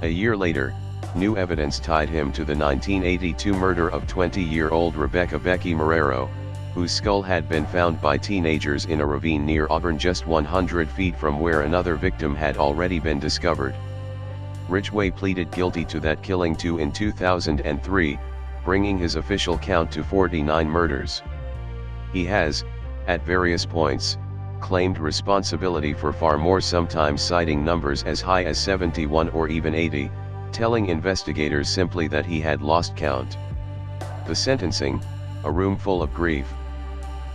A year later, new evidence tied him to the 1982 murder of 20-year-old Rebecca Becky Marrero, whose skull had been found by teenagers in a ravine near Auburn, just 100 feet from where another victim had already been discovered. Ridgway pleaded guilty to that killing too in 2003, bringing his official count to 49 murders. He has, at various points, claimed responsibility for far more, sometimes citing numbers as high as 71 or even 80, telling investigators simply that he had lost count. The sentencing, a room full of grief.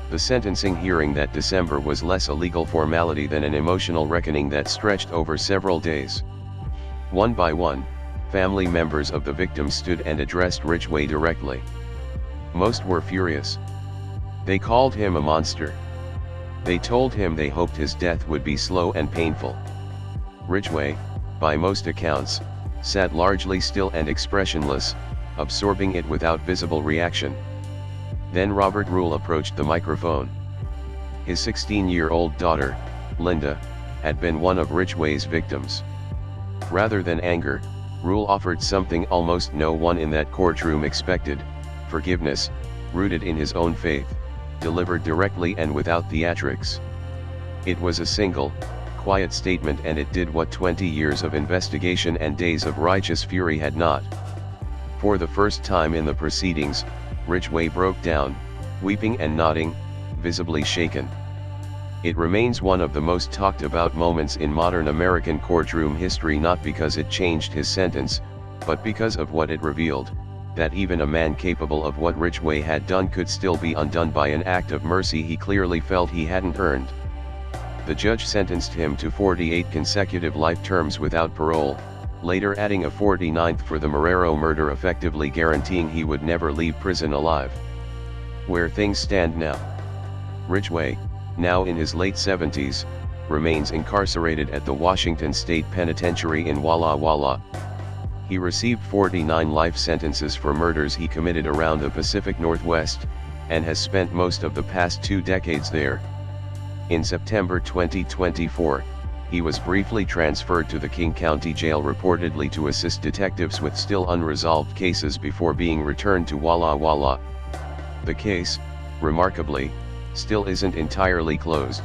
The sentencing hearing that December was less a legal formality than an emotional reckoning that stretched over several days. One by one, family members of the victims stood and addressed Ridgway directly. Most were furious. They called him a monster. They told him they hoped his death would be slow and painful. Ridgway, by most accounts, sat largely still and expressionless, absorbing it without visible reaction. Then Robert Rule approached the microphone. His 16-year-old daughter, Linda, had been one of Ridgway's victims. Rather than anger, Rule offered something almost no one in that courtroom expected: forgiveness, rooted in his own faith, delivered directly and without theatrics. It was a single, quiet statement, and it did what 20 years of investigation and days of righteous fury had not. For the first time in the proceedings, Ridgway broke down, weeping and nodding, visibly shaken. It remains one of the most talked about moments in modern American courtroom history, not because it changed his sentence, but because of what it revealed: that even a man capable of what Ridgway had done could still be undone by an act of mercy he clearly felt he hadn't earned. The judge sentenced him to 48 consecutive life terms without parole, later adding a 49th for the Marrero murder, effectively guaranteeing he would never leave prison alive. Where things stand now: Ridgway, now in his late 70s, remains incarcerated at the Washington State Penitentiary in Walla Walla. He received 49 life sentences for murders he committed around the Pacific Northwest, and has spent most of the past 2 decades there. In September 2024, he was briefly transferred to the King County Jail, reportedly to assist detectives with still unresolved cases, before being returned to Walla Walla. The case, remarkably, still isn't entirely closed.